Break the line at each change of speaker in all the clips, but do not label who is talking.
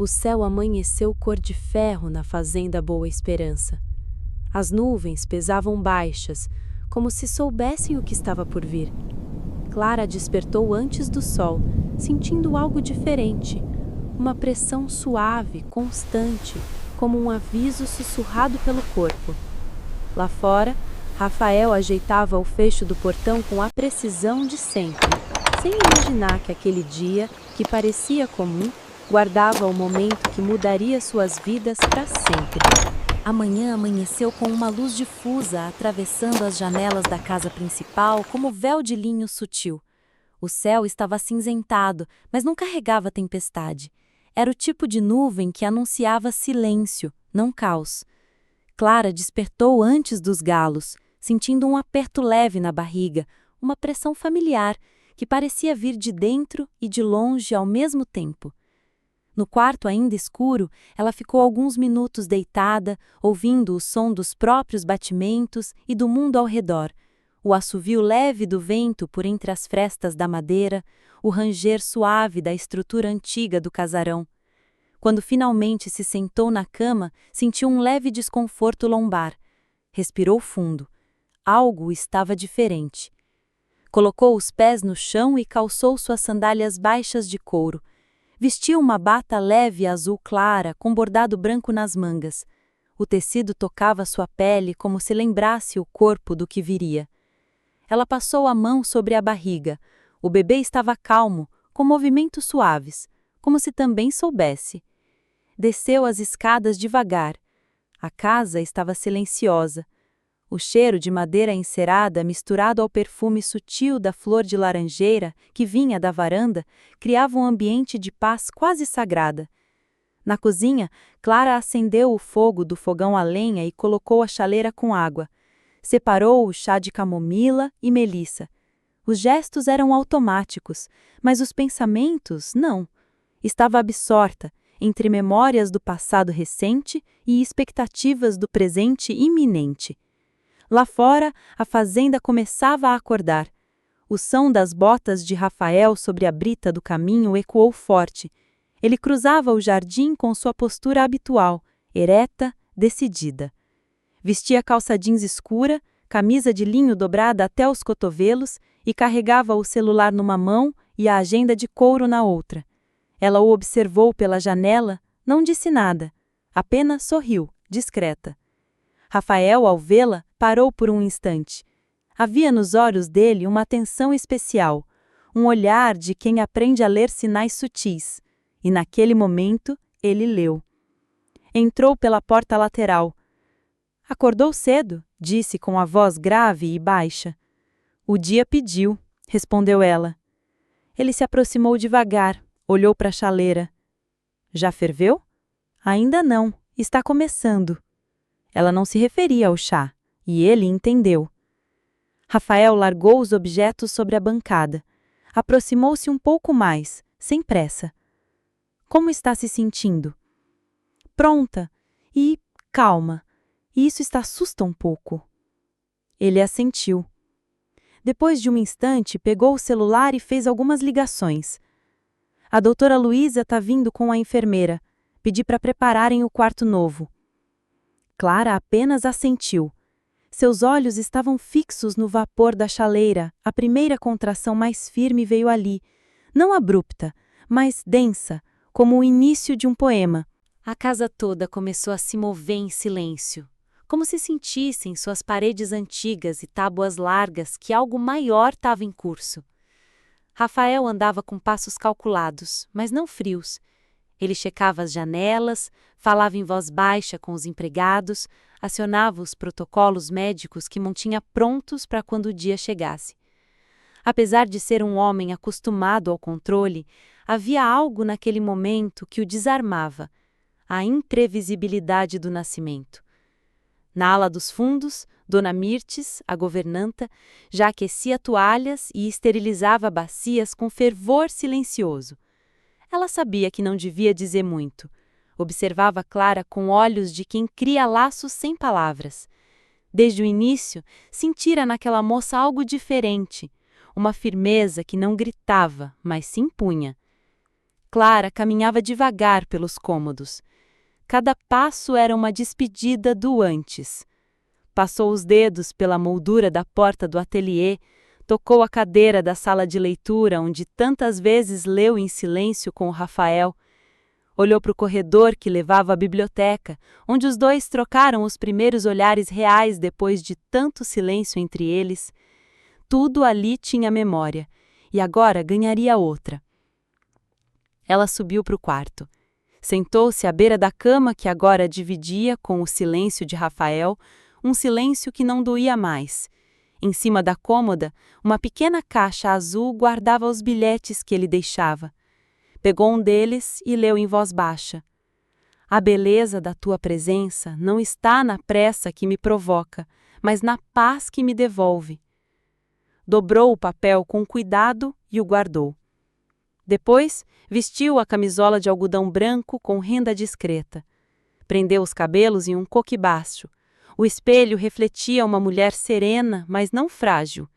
O céu amanheceu cor de ferro na fazenda Boa Esperança. As nuvens pesavam baixas, como se soubessem o que estava por vir. Clara despertou antes do sol, sentindo algo diferente, uma pressão suave, constante, como um aviso sussurrado pelo corpo. Lá fora, Rafael ajeitava o fecho do portão com a precisão de sempre, sem imaginar que aquele dia, que parecia comum, guardava o momento que mudaria suas vidas para sempre.
A manhã amanheceu com uma luz difusa atravessando as janelas da casa principal como véu de linho sutil. O céu estava acinzentado, mas não carregava tempestade. Era o tipo de nuvem que anunciava silêncio, não caos. Clara despertou antes dos galos, sentindo um aperto leve na barriga, uma pressão familiar, que parecia vir de dentro e de longe ao mesmo tempo. No quarto ainda escuro, ela ficou alguns minutos deitada, ouvindo o som dos próprios batimentos e do mundo ao redor, o assovio leve do vento por entre as frestas da madeira, o ranger suave da estrutura antiga do casarão. Quando finalmente se sentou na cama, sentiu um leve desconforto lombar. Respirou fundo. Algo estava diferente. Colocou os pés no chão e calçou suas sandálias baixas de couro. Vestiu uma bata leve azul clara com bordado branco nas mangas. O tecido tocava sua pele como se lembrasse o corpo do que viria. Ela passou a mão sobre a barriga. O bebê estava calmo, com movimentos suaves, como se também soubesse. Desceu as escadas devagar. A casa estava silenciosa. O cheiro de madeira encerada, misturado ao perfume sutil da flor de laranjeira que vinha da varanda, criava um ambiente de paz quase sagrada. Na cozinha, Clara acendeu o fogo do fogão a lenha e colocou a chaleira com água. Separou o chá de camomila e melissa. Os gestos eram automáticos, mas os pensamentos não. Estava absorta, entre memórias do passado recente e expectativas do presente iminente. Lá fora, a fazenda começava a acordar. O som das botas de Rafael sobre a brita do caminho ecoou forte. Ele cruzava o jardim com sua postura habitual, ereta, decidida. Vestia calça jeans escura, camisa de linho dobrada até os cotovelos e carregava o celular numa mão e a agenda de couro na outra. Ela o observou pela janela, não disse nada, apenas sorriu, discreta. Rafael, ao vê-la, parou por um instante. Havia nos olhos dele uma atenção especial, um olhar de quem aprende a ler sinais sutis. E naquele momento, ele leu. Entrou pela porta lateral. Acordou cedo, disse com a voz grave e baixa. O dia pediu, respondeu ela. Ele se aproximou devagar, olhou para a chaleira. Já ferveu? Ainda não, está começando. Ela não se referia ao chá, e ele entendeu. Rafael largou os objetos sobre a bancada. Aproximou-se um pouco mais, sem pressa. Como está se sentindo? Pronta e calma. E isso assusta um pouco. Ele assentiu. Depois de um instante, pegou o celular e fez algumas ligações. A doutora Luísa está vindo com a enfermeira. Pedi para prepararem o quarto novo. Clara apenas assentiu. Seus olhos estavam fixos no vapor da chaleira. A primeira contração mais firme veio ali, não abrupta, mas densa, como o início de um poema. A casa toda começou a se mover em silêncio, como se sentissem suas paredes antigas e tábuas largas que algo maior estava em curso. Rafael andava com passos calculados, mas não frios. Ele checava as janelas, falava em voz baixa com os empregados, acionava os protocolos médicos que mantinha prontos para quando o dia chegasse. Apesar de ser um homem acostumado ao controle, havia algo naquele momento que o desarmava, a imprevisibilidade do nascimento. Na ala dos fundos, Dona Mirtes, a governanta, já aquecia toalhas e esterilizava bacias com fervor silencioso. Ela sabia que não devia dizer muito. Observava Clara com olhos de quem cria laços sem palavras. Desde o início, sentira naquela moça algo diferente, uma firmeza que não gritava, mas se impunha.
Clara caminhava devagar pelos cômodos. Cada passo era uma despedida do antes. Passou os dedos pela moldura da porta do ateliê, tocou a cadeira da sala de leitura onde tantas vezes leu em silêncio com o Rafael. Olhou para o corredor que levava à biblioteca, onde os dois trocaram os primeiros olhares reais depois de tanto silêncio entre eles. Tudo ali tinha memória, e agora ganharia outra. Ela subiu para o quarto. Sentou-se à beira da cama que agora dividia com o silêncio de Rafael, um silêncio que não doía mais. Em cima da cômoda, uma pequena caixa azul guardava os bilhetes que ele deixava. Pegou um deles e leu em voz baixa. A beleza da tua presença não está na pressa que me provoca, mas na paz que me devolve. Dobrou o papel com cuidado e o guardou. Depois, vestiu a camisola de algodão branco com renda discreta. Prendeu os cabelos em um coque baixo. O espelho refletia uma mulher serena, mas não frágil.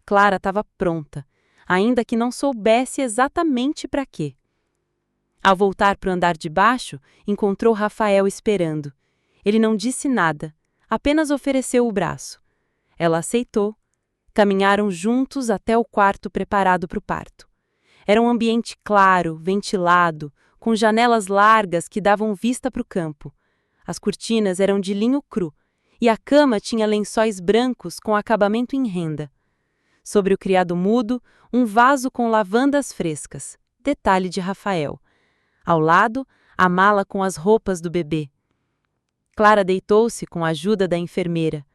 Clara estava pronta, ainda que não soubesse exatamente para quê. Ao voltar para o andar de baixo, encontrou Rafael esperando. Ele não disse nada, apenas ofereceu o braço. Ela aceitou. Caminharam juntos até o quarto preparado para o parto. Era um ambiente claro, ventilado, com janelas largas que davam vista para o campo. As cortinas eram de linho cru, e a cama tinha lençóis brancos com acabamento em renda. Sobre o criado mudo, um vaso com lavandas frescas, detalhe de Rafael. Ao lado, a mala com as roupas do bebê. Clara deitou-se com a ajuda da enfermeira.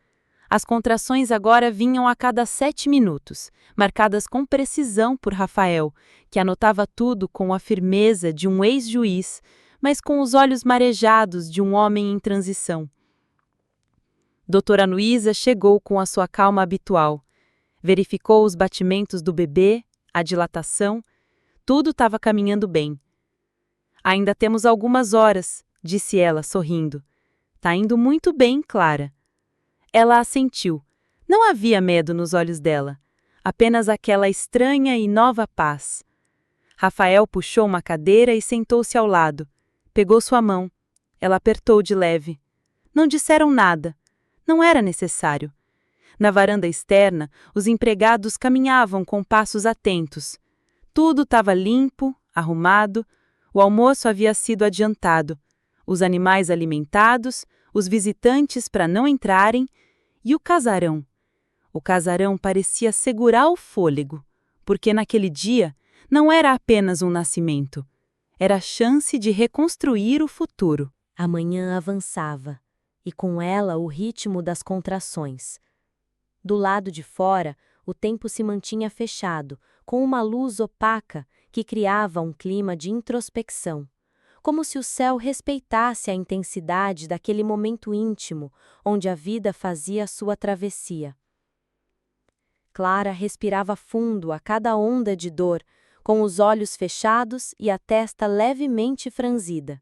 As contrações agora vinham a cada 7 minutos, marcadas com precisão por Rafael, que anotava tudo com a firmeza de um ex-juiz, mas com os olhos marejados de um homem em transição. Doutora Luísa chegou com a sua calma habitual. Verificou os batimentos do bebê, a dilatação. Tudo estava caminhando bem. Ainda temos algumas horas, disse ela, sorrindo. Tá indo muito bem, Clara. Ela assentiu. Não havia medo nos olhos dela, apenas aquela estranha e nova paz. Rafael puxou uma cadeira e sentou-se ao lado. Pegou sua mão. Ela apertou de leve. Não disseram nada. Não era necessário. Na varanda externa, os empregados caminhavam com passos atentos. Tudo estava limpo, arrumado. O almoço havia sido adiantado. Os animais alimentados, os visitantes para não entrarem, e o casarão. O casarão parecia segurar o fôlego, porque naquele dia não era apenas um nascimento, era a chance de reconstruir o futuro.
A manhã avançava, e com ela o ritmo das contrações. Do lado de fora, o tempo se mantinha fechado, com uma luz opaca que criava um clima de introspecção, como se o céu respeitasse a intensidade daquele momento íntimo onde a vida fazia sua travessia. Clara respirava fundo a cada onda de dor, com os olhos fechados e a testa levemente franzida.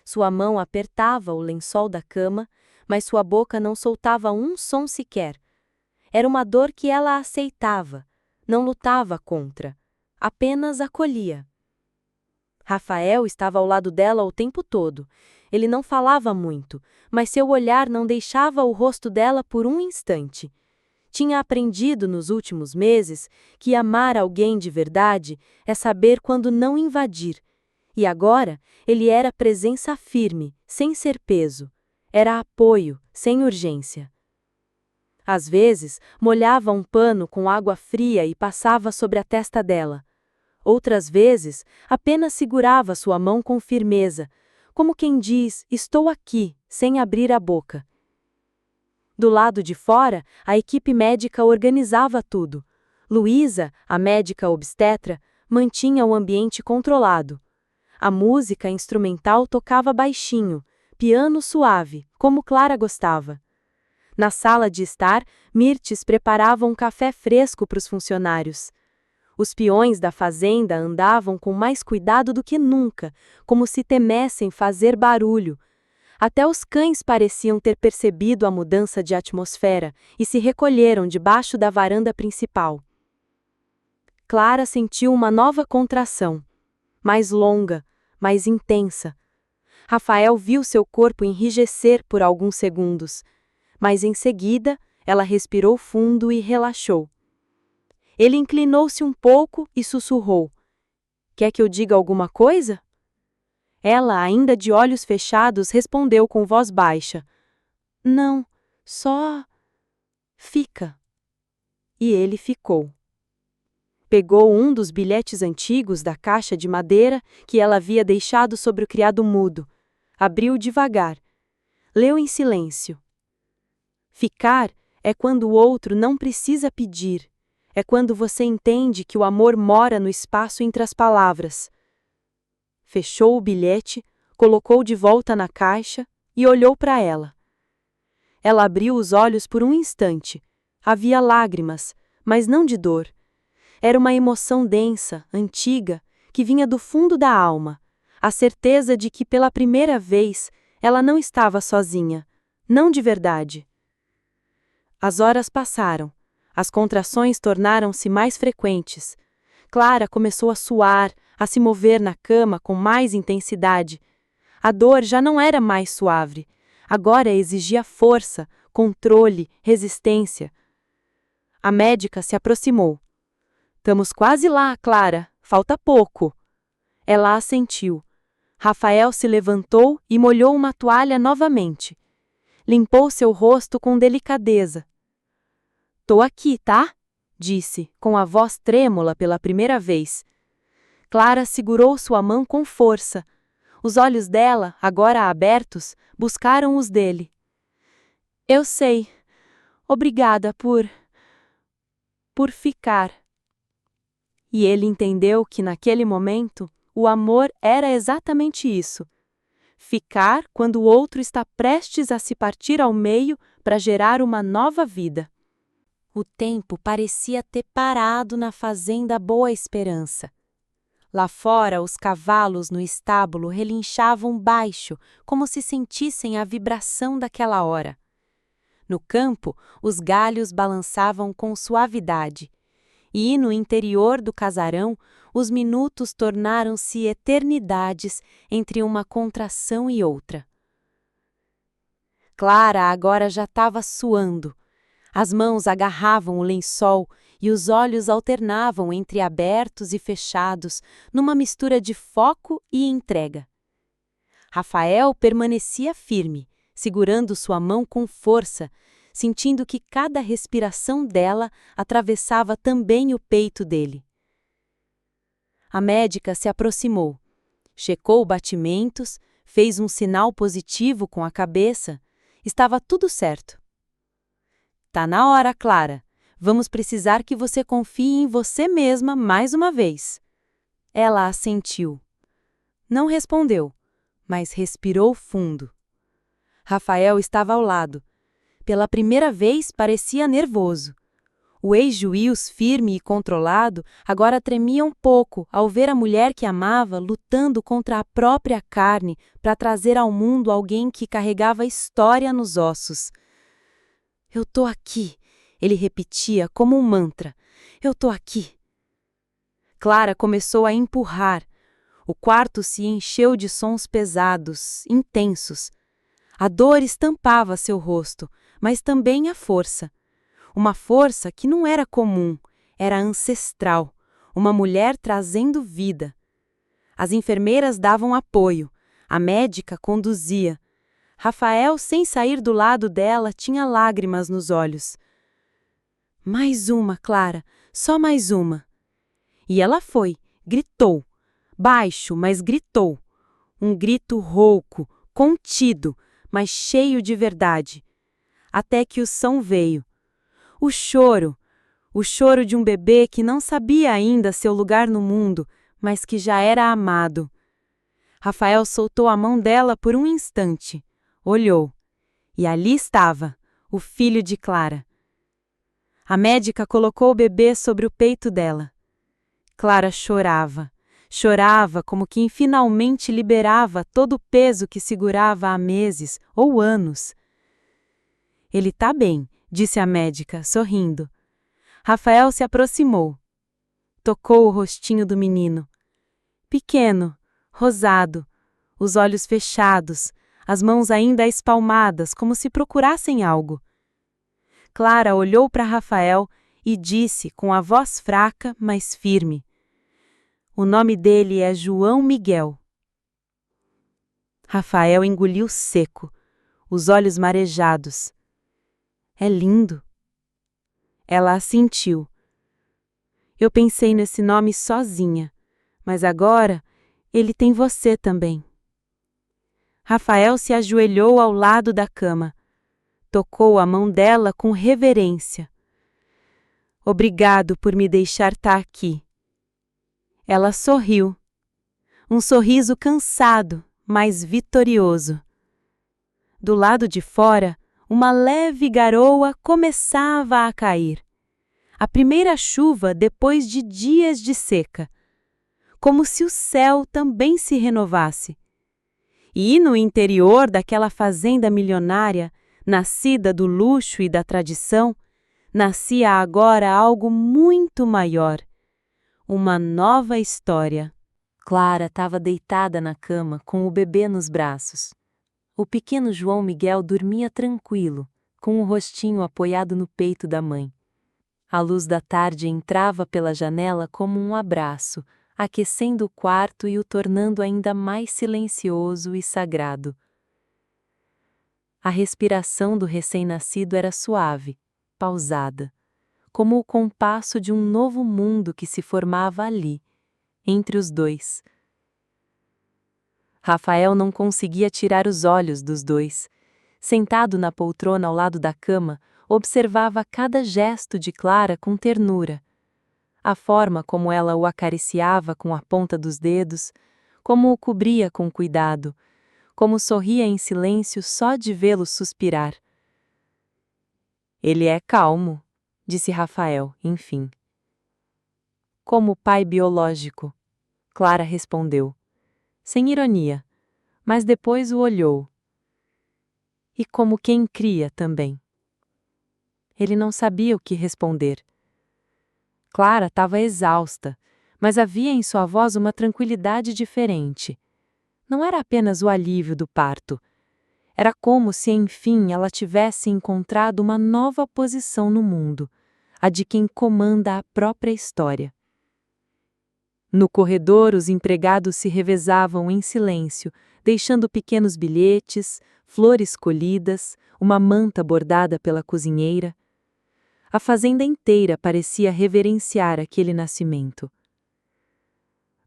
Sua mão apertava o lençol da cama, mas sua boca não soltava um som sequer. Era uma dor que ela aceitava, não lutava contra, apenas acolhia. Rafael estava ao lado dela o tempo todo. Ele não falava muito, mas seu olhar não deixava o rosto dela por um instante. Tinha aprendido nos últimos meses que amar alguém de verdade é saber quando não invadir. E agora ele era presença firme, sem ser peso. Era apoio, sem urgência. Às vezes, molhava um pano com água fria e passava sobre a testa dela. Outras vezes, apenas segurava sua mão com firmeza, como quem diz, estou aqui, sem abrir a boca. Do lado de fora, a equipe médica organizava tudo. Luísa, a médica obstetra, mantinha o ambiente controlado. A música instrumental tocava baixinho, piano suave, como Clara gostava. Na sala de estar, Mirtes preparava um café fresco para os funcionários. Os peões da fazenda andavam com mais cuidado do que nunca, como se temessem fazer barulho. Até os cães pareciam ter percebido a mudança de atmosfera e se recolheram debaixo da varanda principal. Clara sentiu uma nova contração.
mais longa, mais intensa. Rafael viu seu corpo enrijecer por alguns segundos, mas em seguida ela respirou fundo e relaxou. Ele inclinou-se um pouco e sussurrou: "Quer que eu diga alguma coisa?" Ela, ainda de olhos fechados, respondeu com voz baixa: "Não, só fica." E ele ficou. Pegou um dos bilhetes antigos da caixa de madeira que ela havia deixado sobre o criado mudo. Abriu devagar. Leu em silêncio. Ficar é quando o outro não precisa pedir. É quando você entende que o amor mora no espaço entre as palavras. Fechou o bilhete, colocou de volta na caixa e olhou para ela. Ela abriu os olhos por um instante. Havia lágrimas, mas não de dor. Era uma emoção densa, antiga, que vinha do fundo da alma. A certeza de que pela primeira vez ela não estava sozinha. Não de verdade. As horas passaram. As contrações tornaram-se mais frequentes. Clara começou a suar, a se mover na cama com mais intensidade. A dor já não era mais suave. Agora exigia força, controle, resistência. A médica se aproximou. "Estamos quase lá, Clara. Falta pouco." Ela assentiu. Rafael se levantou e molhou uma toalha novamente. Limpou seu rosto com delicadeza. "Tô aqui, tá?" disse, com a voz trêmula pela primeira vez. Clara segurou sua mão com força. Os olhos dela, agora abertos, buscaram os dele. "Eu sei. Obrigada por ficar." E ele entendeu que naquele momento, o amor era exatamente isso. Ficar quando o outro está prestes a se partir ao meio para gerar uma nova vida. O tempo parecia ter parado na fazenda Boa Esperança. Lá fora, os cavalos no estábulo relinchavam baixo, como se sentissem a vibração daquela hora. No campo, os galhos balançavam com suavidade. E no interior do casarão, os minutos tornaram-se eternidades entre uma contração e outra. Clara agora já estava suando. As mãos agarravam o lençol e os olhos alternavam entre abertos e fechados, numa mistura de foco e entrega. Rafael permanecia firme, segurando sua mão com força, sentindo que cada respiração dela atravessava também o peito dele. A médica se aproximou, checou batimentos, fez um sinal positivo com a cabeça. Estava tudo certo. "Tá na hora, Clara. Vamos precisar que você confie em você mesma mais uma vez." Ela assentiu. Não respondeu, mas respirou fundo. Rafael estava ao lado. Pela primeira vez parecia nervoso. O ex-juiz, firme e controlado, agora tremia um pouco ao ver a mulher que amava lutando contra a própria carne para trazer ao mundo alguém que carregava história nos ossos. "Eu tô aqui", ele repetia como um mantra. "Eu tô aqui." Clara começou a empurrar. O quarto se encheu de sons pesados, intensos. A dor estampava seu rosto, mas também a força. Uma força que não era comum, era ancestral, uma mulher trazendo vida. As enfermeiras davam apoio, a médica conduzia. Rafael, sem sair do lado dela, tinha lágrimas nos olhos. "Mais uma, Clara, só mais uma." E ela foi, gritou. Baixo, mas gritou. Um grito rouco, contido, mas cheio de verdade. Até que o som veio. O choro de um bebê que não sabia ainda seu lugar no mundo, mas que já era amado. Rafael soltou a mão dela por um instante. Olhou. E ali estava, o filho de Clara. A médica colocou o bebê sobre o peito dela. Clara chorava. Chorava como quem finalmente liberava todo o peso que segurava há meses ou anos. "Ele tá bem", disse a médica, sorrindo. Rafael se aproximou. Tocou o rostinho do menino. pequeno, rosado, os olhos fechados, as mãos ainda espalmadas, como se procurassem algo. Clara olhou para Rafael e disse com a voz fraca, mas firme: "O nome dele é João Miguel." Rafael engoliu seco, os olhos marejados. "É lindo." Ela assentiu. "Eu pensei nesse nome sozinha, mas agora ele tem você também." Rafael se ajoelhou ao lado da cama. Tocou a mão dela com reverência. "Obrigado por me deixar estar aqui." Ela sorriu. Um sorriso cansado, mas vitorioso. Do lado de fora, uma leve garoa começava a cair. A primeira chuva depois de dias de seca. Como se o céu também se renovasse. E no interior daquela fazenda milionária, nascida do luxo e da tradição, nascia agora algo muito maior. Uma nova história.
Clara estava deitada na cama com o bebê nos braços. O pequeno João Miguel dormia tranquilo, com o rostinho apoiado no peito da mãe. A luz da tarde entrava pela janela como um abraço, aquecendo o quarto e o tornando ainda mais silencioso e sagrado. A respiração do recém-nascido era suave, pausada, como o compasso de um novo mundo que se formava ali, entre os dois. Rafael não conseguia tirar os olhos dos dois. Sentado na poltrona ao lado da cama, observava cada gesto de Clara com ternura. A forma como ela o acariciava com a ponta dos dedos, como o cobria com cuidado, como sorria em silêncio só de vê-lo suspirar. "Ele é calmo", disse Rafael, enfim. "Como pai biológico", Clara respondeu, sem ironia, mas depois o olhou. "E como quem cria também." Ele não sabia o que responder. Clara estava exausta, mas havia em sua voz uma tranquilidade diferente. Não era apenas o alívio do parto. Era como se, enfim, ela tivesse encontrado uma nova posição no mundo, a de quem comanda a própria história. No corredor, os empregados se revezavam em silêncio, deixando pequenos bilhetes, flores colhidas, uma manta bordada pela cozinheira. A fazenda inteira parecia reverenciar aquele nascimento.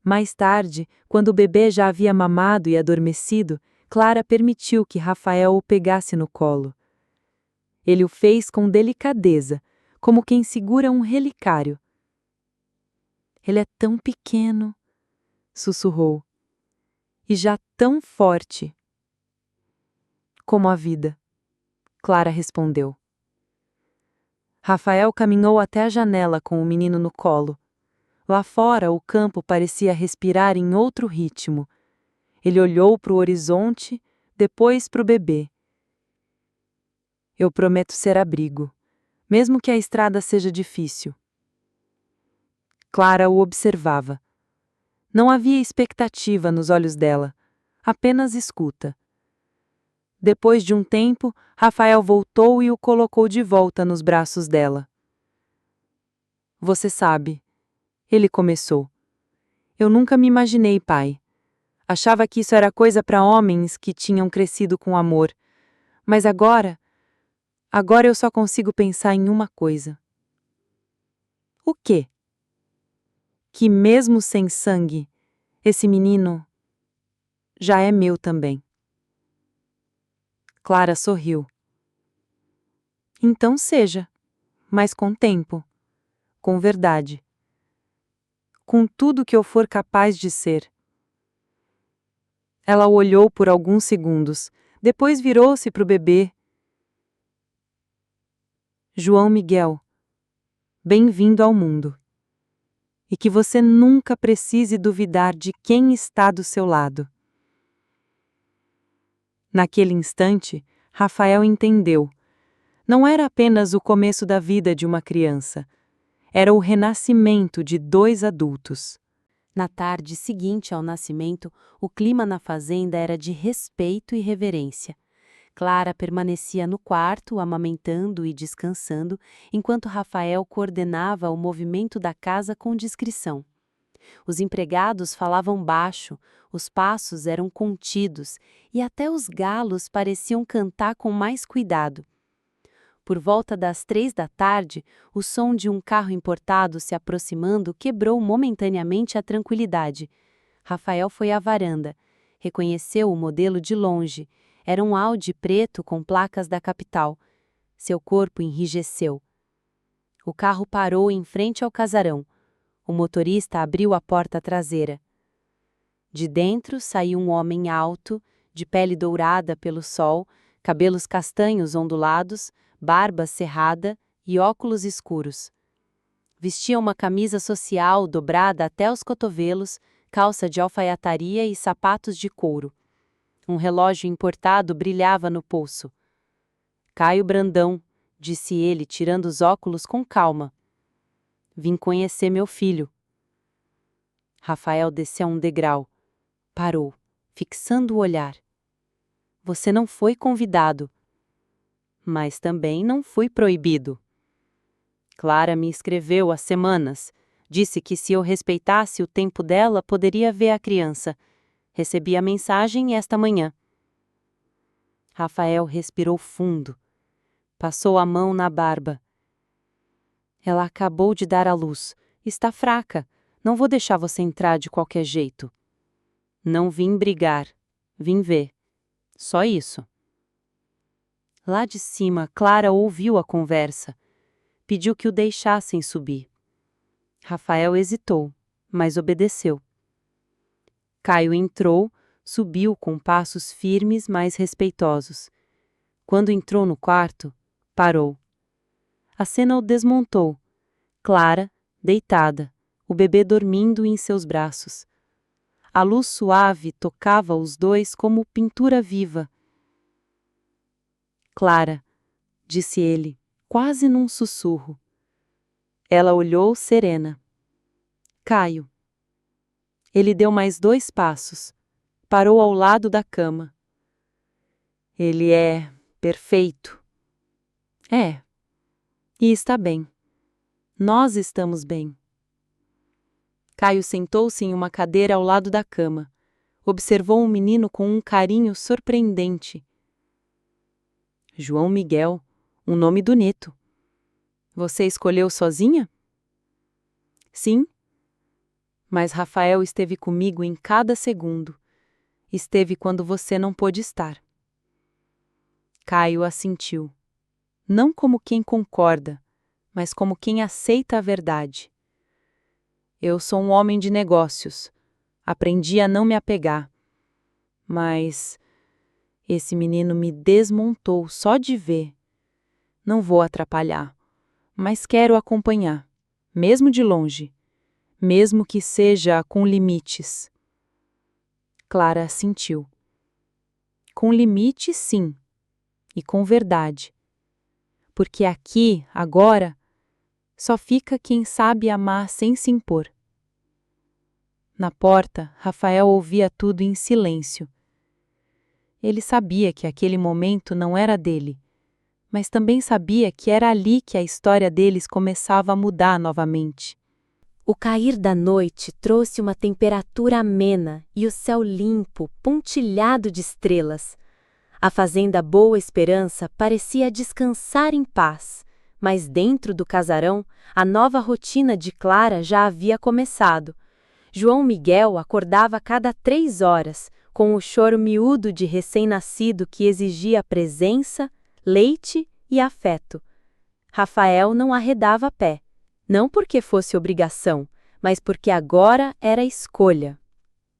Mais tarde, quando o bebê já havia mamado e adormecido, Clara permitiu que Rafael o pegasse no colo. Ele o fez com delicadeza, como quem segura um relicário. "Ele é tão pequeno", sussurrou, "e já tão forte." "Como a vida", Clara respondeu. Rafael caminhou até a janela com o menino no colo. Lá fora, o campo parecia respirar em outro ritmo. Ele olhou para o horizonte, depois para o bebê. "Eu prometo ser abrigo, mesmo que a estrada seja difícil." Clara o observava. Não havia expectativa nos olhos dela, apenas escuta. Depois de um tempo, Rafael voltou e o colocou de volta nos braços dela. "Você sabe", ele começou. "Eu nunca me imaginei pai. Achava que isso era coisa para homens que tinham crescido com amor. Mas agora eu só consigo pensar em uma coisa." "O quê?" "Que mesmo sem sangue, esse menino já é meu também." Clara sorriu. "Então seja, mas com tempo, com verdade, com tudo que eu for capaz de ser." Ela o olhou por alguns segundos, depois virou-se para o bebê. "João Miguel, bem-vindo ao mundo. E que você nunca precise duvidar de quem está do seu lado." Naquele instante, Rafael entendeu. Não era apenas o começo da vida de uma criança. Era o renascimento de dois adultos.
Na tarde seguinte ao nascimento, o clima na fazenda era de respeito e reverência. Clara permanecia no quarto, amamentando e descansando, enquanto Rafael coordenava o movimento da casa com discrição. Os empregados falavam baixo, os passos eram contidos e até os galos pareciam cantar com mais cuidado. Por volta das 3 da tarde, o som de um carro importado se aproximando quebrou momentaneamente a tranquilidade. Rafael foi à varanda. Reconheceu o modelo de longe. Era um Audi preto com placas da capital. Seu corpo enrijeceu. O carro parou em frente ao casarão. O motorista abriu a porta traseira. De dentro saiu um homem alto, de pele dourada pelo sol, cabelos castanhos ondulados, barba cerrada e óculos escuros. Vestia uma camisa social dobrada até os cotovelos, calça de alfaiataria e sapatos de couro. Um relógio importado brilhava no pulso. Caio Brandão, disse ele, tirando os óculos com calma. Vim conhecer meu filho. Rafael desceu um degrau. Parou, fixando o olhar. Você não foi convidado. Mas também não fui proibido. Clara me escreveu há semanas. Disse que se eu respeitasse o tempo dela, poderia ver a criança. Recebi a mensagem esta manhã. Rafael respirou fundo. Passou a mão na barba. Ela acabou de dar à luz. Está fraca. Não vou deixar você entrar de qualquer jeito. Não vim brigar. Vim ver. Só isso. Lá de cima, Clara ouviu a conversa. Pediu que o deixassem subir. Rafael hesitou, mas obedeceu. Caio entrou, subiu com passos firmes, mas respeitosos. Quando entrou no quarto, parou. A cena o desmontou. Clara, deitada, o bebê dormindo em seus braços. A luz suave tocava os dois como pintura viva. Clara, disse ele, quase num sussurro. Ela olhou serena. Caio. Ele deu mais 2 passos. Parou ao lado da cama. Ele é perfeito. É. E está bem. Nós estamos bem. Caio sentou-se em uma cadeira ao lado da cama. Observou o menino com um carinho surpreendente. João Miguel, um nome bonito. Você escolheu sozinha? Sim. Mas Rafael esteve comigo em cada segundo. Esteve quando você não pôde estar. Caio assentiu. Não como quem concorda, mas como quem aceita a verdade. Eu sou um homem de negócios. Aprendi a não me apegar. Mas esse menino me desmontou só de ver. Não vou atrapalhar, mas quero acompanhar, mesmo de longe, mesmo que seja com limites. Clara assentiu. Com limite, sim, e com verdade. Porque aqui, agora, só fica quem sabe amar sem se impor. Na porta, Rafael ouvia tudo em silêncio. Ele sabia que aquele momento não era dele, mas também sabia que era ali que a história deles começava a mudar novamente.
O cair da noite trouxe uma temperatura amena e o céu limpo, pontilhado de estrelas. A fazenda Boa Esperança parecia descansar em paz, mas dentro do casarão, a nova rotina de Clara já havia começado. João Miguel acordava a cada 3 horas, com o choro miúdo de recém-nascido que exigia presença, leite e afeto. Rafael não arredava pé, não porque fosse obrigação, mas porque agora era escolha.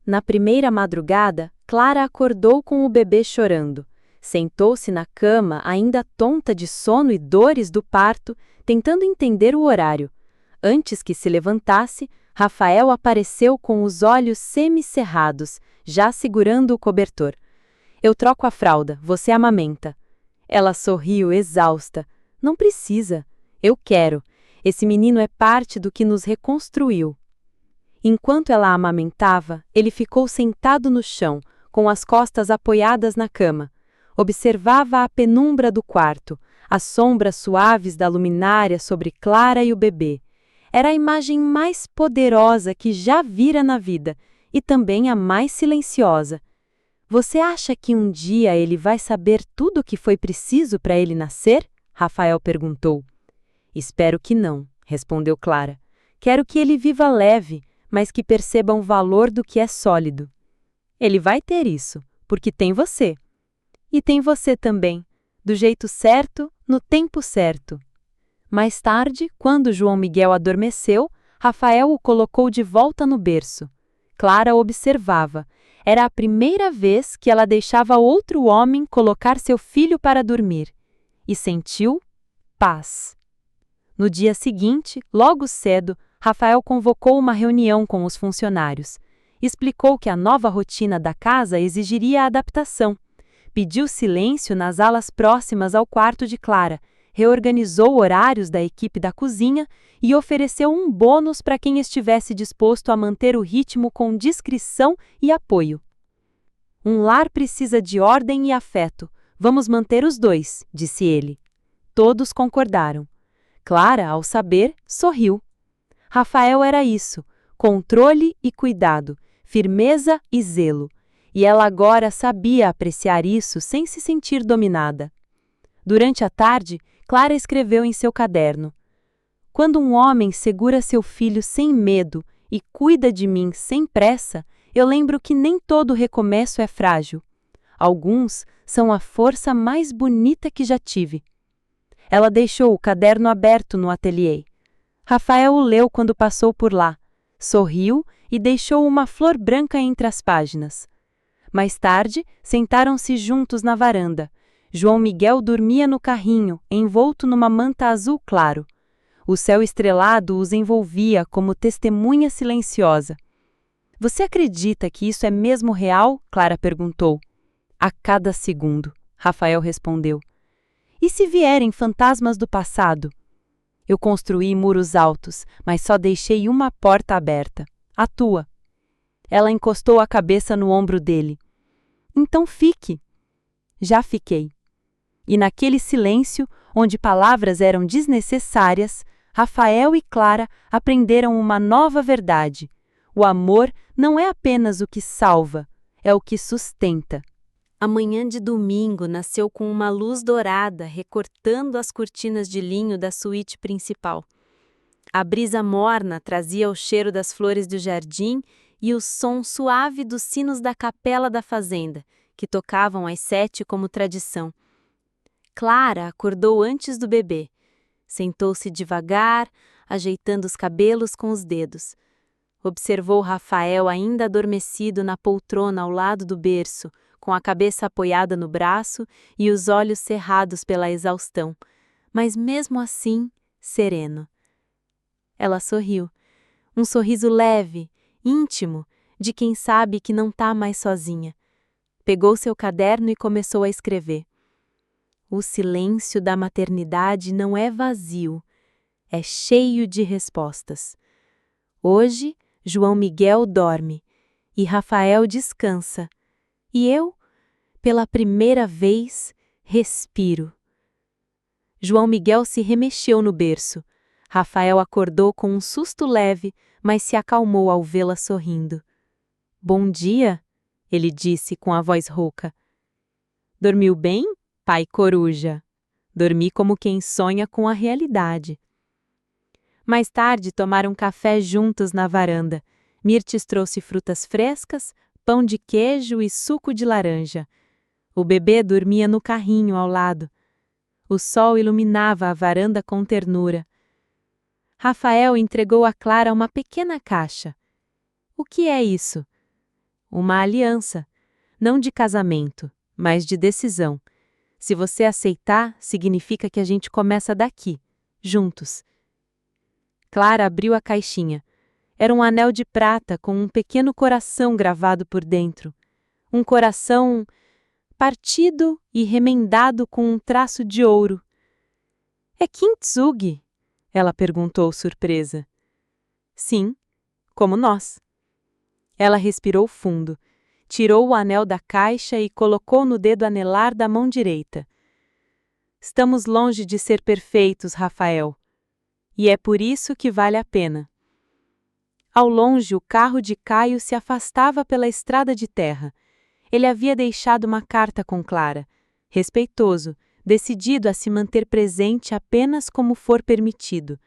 Na primeira madrugada, Clara acordou com o bebê chorando. Sentou-se na cama, ainda tonta de sono e dores do parto, tentando entender o horário. Antes que se levantasse, Rafael apareceu com os olhos semicerrados, já segurando o cobertor. Eu troco a fralda, você amamenta. Ela sorriu, exausta. Não precisa. Eu quero. Esse menino é parte do que nos reconstruiu.
Enquanto ela a amamentava, ele ficou sentado no chão, com as costas apoiadas na cama. Observava a penumbra do quarto, as sombras suaves da luminária sobre Clara e o bebê. Era a imagem mais poderosa que já vira na vida, e também a mais silenciosa. Você acha que um dia ele vai saber tudo o que foi preciso para ele nascer? Rafael perguntou. Espero que não, respondeu Clara. Quero que ele viva leve, mas que perceba o valor do que é sólido. Ele vai ter isso, porque tem você. E tem você também, do jeito certo, no tempo certo. Mais tarde, quando João Miguel adormeceu, Rafael o colocou de volta no berço. Clara observava. Era a primeira vez que ela deixava outro homem colocar seu filho para dormir. E sentiu paz. No dia seguinte, logo cedo, Rafael convocou uma reunião com os funcionários. Explicou que a nova rotina da casa exigiria adaptação. Pediu silêncio nas alas próximas ao quarto de Clara, reorganizou horários da equipe da cozinha e ofereceu um bônus para quem estivesse disposto a manter o ritmo com discrição e apoio. Um lar precisa de ordem e afeto. Vamos manter os dois, disse ele. Todos concordaram. Clara, ao saber, sorriu. Rafael era isso, controle e cuidado, firmeza e zelo. E ela agora sabia apreciar isso sem se sentir dominada. Durante a tarde, Clara escreveu em seu caderno: Quando um homem segura seu filho sem medo e cuida de mim sem pressa, eu lembro que nem todo recomeço é frágil. Alguns são a força mais bonita que já tive. Ela deixou o caderno aberto no ateliê. Rafael o leu quando passou por lá, sorriu e deixou uma flor branca entre as páginas. Mais tarde, sentaram-se juntos na varanda. João Miguel dormia no carrinho, envolto numa manta azul claro. O céu estrelado os envolvia como testemunha silenciosa. Você acredita que isso é mesmo real? Clara perguntou. A cada segundo, Rafael respondeu. E se vierem fantasmas do passado? Eu construí muros altos, mas só deixei uma porta aberta. A tua. Ela encostou a cabeça no ombro dele. Então fique. Já fiquei. E naquele silêncio, onde palavras eram desnecessárias, Rafael e Clara aprenderam uma nova verdade. O amor não é apenas o que salva, é o que sustenta. A manhã de domingo nasceu com uma luz dourada recortando as cortinas de linho da suíte principal. A brisa morna trazia o cheiro das flores do jardim e o som suave dos sinos da capela da fazenda, que tocavam às 7 como tradição. Clara acordou antes do bebê. Sentou-se devagar, ajeitando os cabelos com os dedos. Observou Rafael ainda adormecido na poltrona ao lado do berço, com a cabeça apoiada no braço e os olhos cerrados pela exaustão, mas mesmo assim, sereno. Ela sorriu. Um sorriso leve, íntimo, de quem sabe que não está mais sozinha. Pegou seu caderno e começou a escrever. O silêncio da maternidade não é vazio, é cheio de respostas. Hoje, João Miguel dorme e Rafael descansa. E eu, pela primeira vez, respiro. João Miguel se remexeu no berço. Rafael acordou com um susto leve, mas se acalmou ao vê-la sorrindo. Bom dia, ele disse com a voz rouca. Dormiu bem, pai coruja? Dormi como quem sonha com a realidade. Mais tarde tomaram café juntos na varanda. Mirtes trouxe frutas frescas, pão de queijo e suco de laranja. O bebê dormia no carrinho ao lado. O sol iluminava a varanda com ternura. Rafael entregou a Clara uma pequena caixa. O que é isso? Uma aliança. Não de casamento, mas de decisão. Se você aceitar, significa que a gente começa daqui, juntos. Clara abriu a caixinha. Era um anel de prata com um pequeno coração gravado por dentro. Um coração partido e remendado com um traço de ouro. É kintsugi? Ela perguntou surpresa. Sim, como nós. Ela respirou fundo, tirou o anel da caixa e colocou no dedo anelar da mão direita. Estamos longe de ser perfeitos, Rafael. E é por isso que vale a pena. Ao longe, o carro de Caio se afastava pela estrada de terra. Ele havia deixado uma carta com Clara, respeitoso, decidido a se manter presente apenas como for permitido.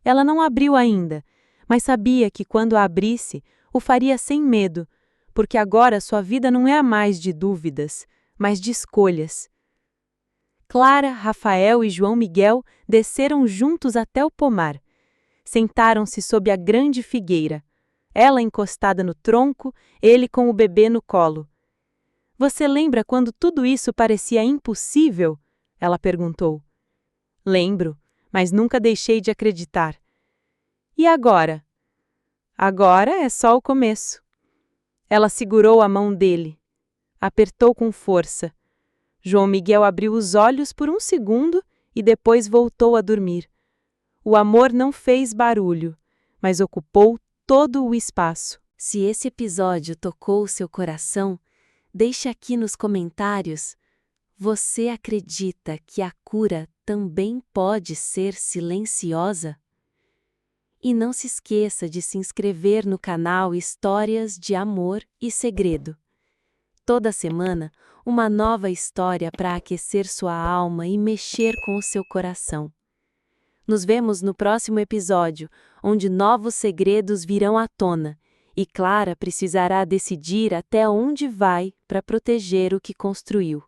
Ela não abriu ainda, mas sabia que quando a abrisse, o faria sem medo, porque agora sua vida não é a mais de dúvidas, mas de escolhas. Clara, Rafael e João Miguel desceram juntos até o pomar. Sentaram-se sob a grande figueira, ela encostada no tronco, ele com o bebê no colo. Você lembra quando tudo isso parecia impossível? Ela perguntou. Lembro, mas nunca deixei de acreditar. E agora? Agora é só o começo. Ela segurou a mão dele. Apertou com força. João Miguel abriu os olhos por um segundo e depois voltou a dormir. O amor não fez barulho, mas ocupou todo o espaço.
Se esse episódio tocou o seu coração, deixe aqui nos comentários. Você acredita que a cura também pode ser silenciosa? E não se esqueça de se inscrever no canal Histórias de Amor e Segredo. Toda semana, uma nova história para aquecer sua alma e mexer com o seu coração. Nos vemos no próximo episódio, onde novos segredos virão à tona, e Clara precisará decidir até onde vai para proteger o que construiu.